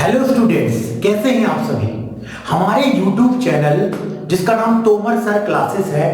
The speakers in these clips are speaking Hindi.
हेलो स्टूडेंट्स, कैसे हैं आप सभी। हमारे YouTube चैनल जिसका नाम तोमर सर क्लासेस है,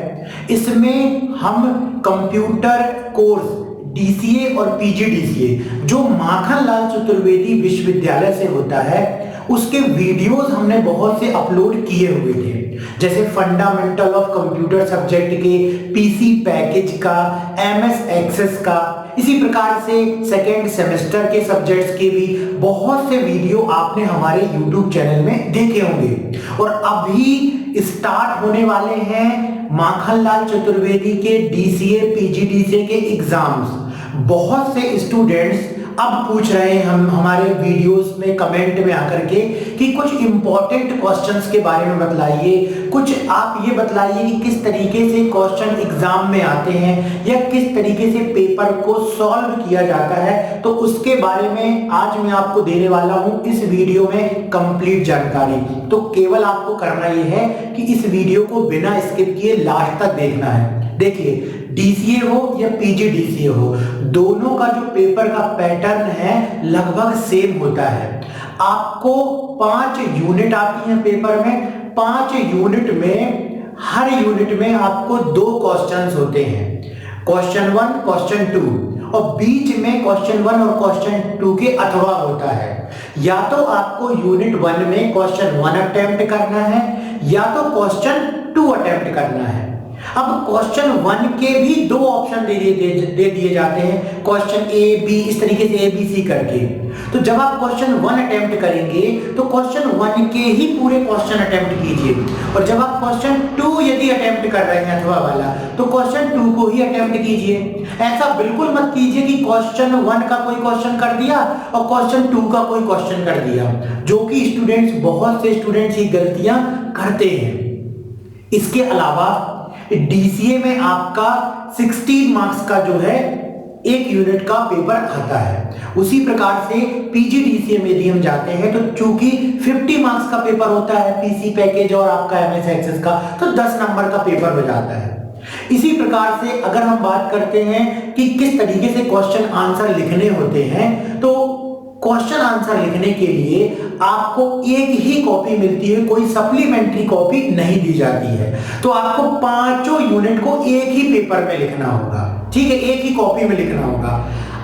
इसमें हम कंप्यूटर कोर्स DCA और PGDCA जो माखनलाल चतुर्वेदी विश्वविद्यालय से होता है उसके वीडियोस हमने बहुत से अपलोड किए हुए थे। जैसे फंडामेंटल ऑफ कंप्यूटर सब्जेक्ट के PC पैकेज का, MS एक्सेस का, इसी प्रकार से सेकेंड सेमेस्टर के सब्जेक्ट्स के भी बहुत से वीडियो आपने हमारे YouTube चैनल में देखे होंगे। और अभी स्टार्ट होने वाले हैं माखनलाल चतुर्वेदी के DCA PGDCA के एग्जाम्स। बहुत से स्टूडेंट्स अब पूछ रहे हैं हम हमारे वीडियोस में कमेंट में आकर के कि कुछ इंपॉर्टेंट क्वेश्चंस के बारे में बतलाइए, कुछ आप ये बतलाइए कि किस तरीके से क्वेश्चन एग्जाम में आते हैं या किस तरीके से पेपर को सॉल्व किया जाता है। तो उसके बारे में आज मैं आपको देने वाला हूं इस वीडियो में कंप्लीट जानकारी। तो केवल आपको करना ये है कि इस वीडियो को बिना स्किप किए लास्ट तक देखना है। देखिए, DCA हो या PGDCA हो, दोनों का जो पेपर का पैटर्न है लगभग सेम होता है। आपको 5 यूनिट आती हैं पेपर में। 5 यूनिट में हर यूनिट में आपको 2 क्वेश्चंस होते हैं, क्वेश्चन 1 क्वेश्चन 2, और बीच में क्वेश्चन 1 और क्वेश्चन 2 के अथवा होता है। या तो आपको यूनिट 1 में क्वेश्चन 1 अटेम्प्ट करना है या तो क्वेश्चन 2 अटेम्प्ट करना है। अब क्वेश्चन 1 के भी 2 ऑप्शन दे दिए जाते हैं, क्वेश्चन A B, इस तरीके से ABC करके। तो जब आप क्वेश्चन 1 अटेम्प्ट करेंगे तो क्वेश्चन 1 के ही पूरे क्वेश्चन अटेम्प्ट कीजिए, और जब आप क्वेश्चन 2 यदि अटेम्प्ट कर रहे हैं अथवा वाला तो क्वेश्चन 2 को ही अटेम्प्ट कीजिए। ऐसा बिल्कुल मत कीजिए कि क्वेश्चन 1 का कोई क्वेश्चन कर दिया और क्वेश्चन 2 का कोई क्वेश्चन कर दिया, जो कि स्टूडेंट्स, बहुत से स्टूडेंट्स ही गलतियां करते हैं। इसके अलावा DCA में आपका 16 मार्क्स का जो है एक यूनिट का पेपर आता है। उसी प्रकार से PGDCA में यदि हम जाते हैं तो चूंकि 50 मार्क्स का पेपर होता है PC पैकेज और आपका MS एक्सेस का, तो 10 नंबर का पेपर हो जाता है। इसी प्रकार से अगर हम बात करते हैं कि किस तरीके से क्वेश्चन आंसर लिखने होते हैं, तो क्वेश्चन आंसर लिखने के लिए आपको एक ही कॉपी मिलती है, कोई सप्लीमेंट्री कॉपी नहीं दी जाती है। तो आपको 5 यूनिट को एक ही पेपर में लिखना होगा, ठीक है, एक ही कॉपी में लिखना होगा।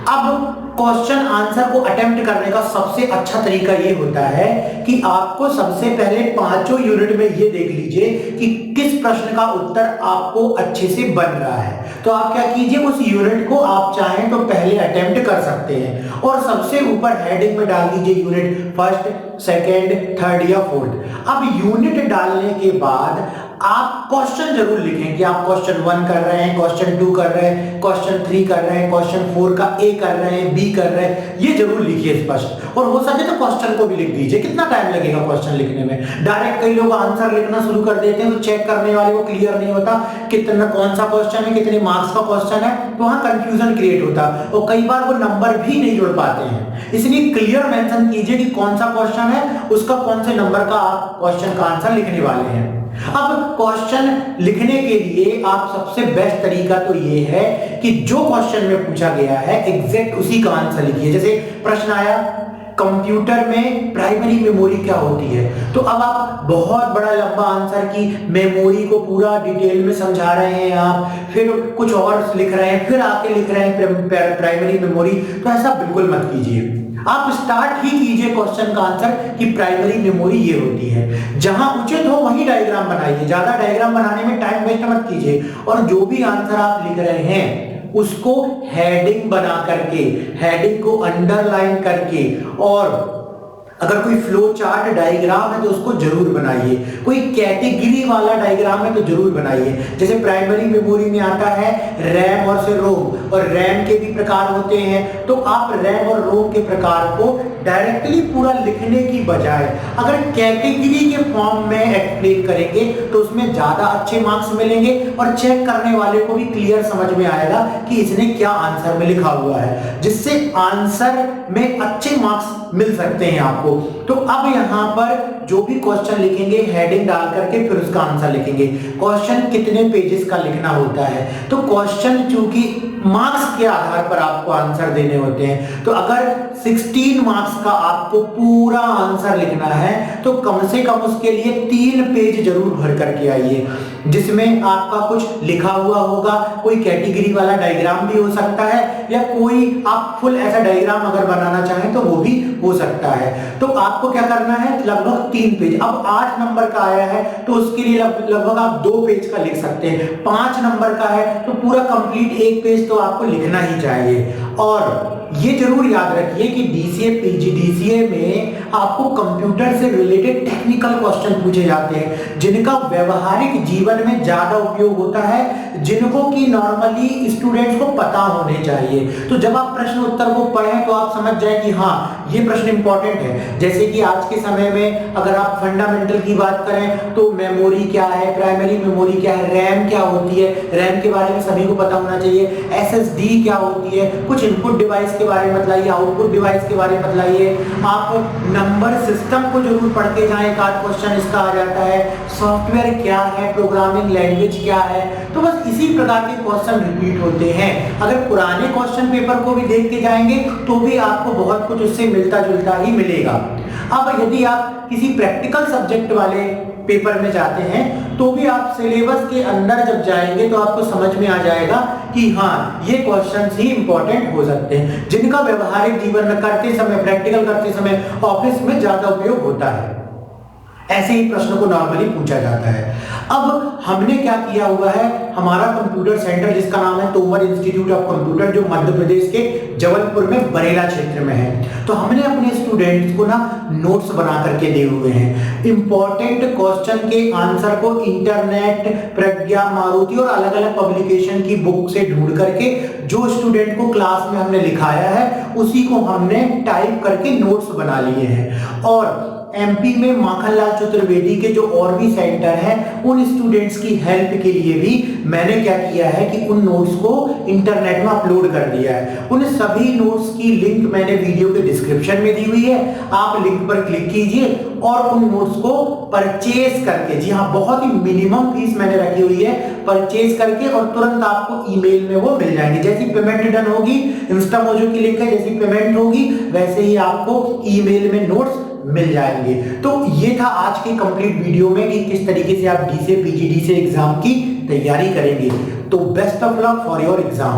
अब क्वेश्चन आंसर को अटेम्प्ट करने का सबसे अच्छा तरीका ये होता है कि आपको सबसे पहले 5 यूनिट में ये देख लीजिए कि किस प्रश्न का उत्तर आपको अच्छे से बन रहा है। तो आप क्या कीजिए, उस यूनिट को आप चाहें तो पहले अटेम्प्ट कर सकते हैं और सबसे ऊपर हेडिंग में डाल दीजिए यूनिट 1st, 2nd, 3rd या 4th। अब यूनिट डालने के बाद आप क्वेश्चन जरूर लिखें कि आप क्वेश्चन 1 कर रहे हैं, क्वेश्चन 2 कर रहे हैं, क्वेश्चन 3 कर रहे हैं, क्वेश्चन 4 का A कर रहे हैं, B कर रहे हैं, ये जरूर लिखिए स्पष्ट। और हो सके तो क्वेश्चन को भी लिख दीजिए। कितना टाइम लगेगा क्वेश्चन लिखने में? डायरेक्ट कई लोग आंसर लिखना शुरू कर देते हैं तो चेक करने वाले को क्लियर नहीं होता कितना, कौन सा क्वेश्चन है, कितने मार्क्स का क्वेश्चन है, तो वहां कंफ्यूजन क्रिएट होता है और कई बार वो नंबर भी नहीं जोड़ पाते हैं। इसलिए क्लियर मेंशन कीजिए कि कौन सा क्वेश्चन है, उसका कौन से नंबर का आप क्वेश्चन का आंसर लिखने वाले हैं। अब क्वेश्चन लिखने के लिए आप सबसे बेस्ट तरीका तो ये है कि जो क्वेश्चन में पूछा गया है एग्जैक्ट उसी का आंसर लिखिए। जैसे प्रश्न आया, कंप्यूटर में प्राइमरी मेमोरी क्या होती है, तो अब आप बहुत बड़ा लंबा आंसर की मेमोरी को पूरा डिटेल में समझा रहे हैं, आप फिर कुछ और लिख रहे हैं, फिर आके लिख रहे हैं प्राइमरी मेमोरी, तो ऐसा बिल्कुल मत कीजिए। आप स्टार्ट ही कीजिए क्वेश्चन का आंसर कि प्राइमरी मेमोरी ये होती है। जहां उचित हो वही डायग्राम बनाइए, ज्यादा डायग्राम बनाने में टाइम वेस्ट मत कीजिए। और जो भी आंसर आप लिख रहे हैं उसको हेडिंग बना करके, हेडिंग को अंडरलाइन करके, और अगर कोई फ्लो चार्ट डायग्राम है तो उसको जरूर बनाइए, कोई कैटेगरी वाला डायग्राम है तो जरूर बनाइए। जैसे प्राइमरी मेमोरी में आता है रैम और से रोम, और रैम के भी प्रकार होते हैं, तो आप रैम और रोम के प्रकार को डायरेक्टली पूरा लिखने की बजाय अगर कैटेगरी के फॉर्म में एक्सप्लेन करेंगे तो उसमें ज्यादा अच्छे मार्क्स मिलेंगे और चेक करने वाले को भी क्लियर समझ में आएगा कि इसने क्या आंसर में लिखा हुआ है, जिससे आंसर में अच्छे मार्क्स मिल सकते हैं आपको। तो अब यहाँ पर जो भी क्वेश्चन लिखेंगे हेडिंग डाल करके फिर उसका आंसर लिखेंगे। क्वेश्चन कितने पेजेस का लिखना होता है, तो क्वेश्चन चूंकि मार्क्स के आधार पर आपको आंसर देने होते हैं। तो अगर 16 मार्क्स का आपको पूरा आंसर लिखना है तो कम से कम उसके लिए 3 पेज जरूर भर करके आइए, जिसमें आपका कुछ लिखा हुआ होगा, कोई कैटेगरी वाला डायग्राम भी हो सकता है, या कोई आप फुल ऐसा डायग्राम अगर बनाना चाहें तो वो भी हो सकता है। तो आपको क्या करना है, लगभग 3 पेज। अब 8 नंबर का आया है तो उसके लिए लगभग आप 2 पेज का लिख सकते हैं। 5 नंबर का है तो पूरा कंप्लीट 1 पेज तो आपको लिखना ही चाहिए। और ये जरूर याद रखिए कि डीसीए पीजीडीसीए में आपको कंप्यूटर से रिलेटेड टेक्निकल क्वेश्चन पूछे जाते हैं, जिनका व्यवहारिक जीवन में ज्यादा उपयोग होता है, जिनको कि नॉर्मली स्टूडेंट्स को पता होने चाहिए। तो जब आप प्रश्न उत्तर को पढ़ें तो आप समझ जाए कि हाँ ये प्रश्न इंपॉर्टेंट है। जैसे कि आज के समय में अगर आप फंडामेंटल की बात करें तो मेमोरी क्या है, प्राइमरी मेमोरी क्या है, रैम क्या होती है, रैम के बारे में सभी को पता होना चाहिए, एसएसडी क्या होती है, कुछ इनपुट डिवाइस के बारे में बतलाइए, आउटपुट डिवाइस के बारे में बतलाइए। आप नंबर सिस्टम को जरूर पढ़ के जाएं, एक आध क्वेश्चन इसका आ जाता है, सॉफ्टवेयर क्या है, प्रोग्रामिंग लैंग्वेज क्या है। तो बस इसी प्रकार के क्वेश्चन रिपीट होते हैं। अगर पुराने क्वेश्चन पेपर को भी देख के जाएंगे तो भी आपको बहुत कुछ उससे मिलता जुलता ही मिलेगा। अब यदि आप किसी प्रैक्टिकल सब्जेक्ट वाले पेपर में जाते हैं तो भी आप सिलेबस के अंदर जब जाएंगे तो आपको समझ में आ जाएगा कि हाँ ये क्वेश्चंस ही इंपॉर्टेंट हो सकते हैं, जिनका व्यवहारिक जीवन में करते समय, प्रैक्टिकल करते समय ऑफिस में ज्यादा उपयोग होता है। ऐसे ही प्रश्न को नॉर्मली पूछा जाता है। अब हमने क्या किया हुआ है, हमारा कंप्यूटर सेंटर जिसका नाम है तोमर इंस्टीट्यूट ऑफ कंप्यूटर, जो मध्य प्रदेश के जबलपुर में बरेला क्षेत्र में है, तो हमने अपने स्टूडेंट्स को ना नोट्स बना करके दिए हुए हैं। इंपॉर्टेंट क्वेश्चन के आंसर को इंटरनेट, प्रज्ञा, मारुति और अलग अलग पब्लिकेशन की बुक से ढूंढ करके जो स्टूडेंट को क्लास में हमने लिखाया है उसी को हमने टाइप करके नोट्स बना लिए हैं। और एमपी में माखनलाल चतुर्वेदी के जो और भी सेंटर हैं, उन स्टूडेंट्स की हेल्प के लिए भी मैंने क्या किया है कि उन नोट्स को इंटरनेट में अपलोड कर दिया है। उन सभी नोट्स की लिंक मैंने वीडियो के डिस्क्रिप्शन में दी हुई है, आप लिंक पर क्लिक कीजिए और उन नोट्स को परचेज करके, जी हाँ बहुत ही मिनिमम फीस मैंने रखी हुई है, परचेज करके और तुरंत आपको ईमेल में वो मिल जाएंगे। जैसी पेमेंट डन होगी, इंस्टामोजो की लिंक है, जैसी पेमेंट होगी वैसे ही आपको ईमेल में नोट्स मिल जाएंगे। तो ये था आज की कंप्लीट वीडियो में कि किस तरीके से आप डीसीए पीजीडीसीए एग्जाम की तैयारी करेंगे। तो best of luck for your exam.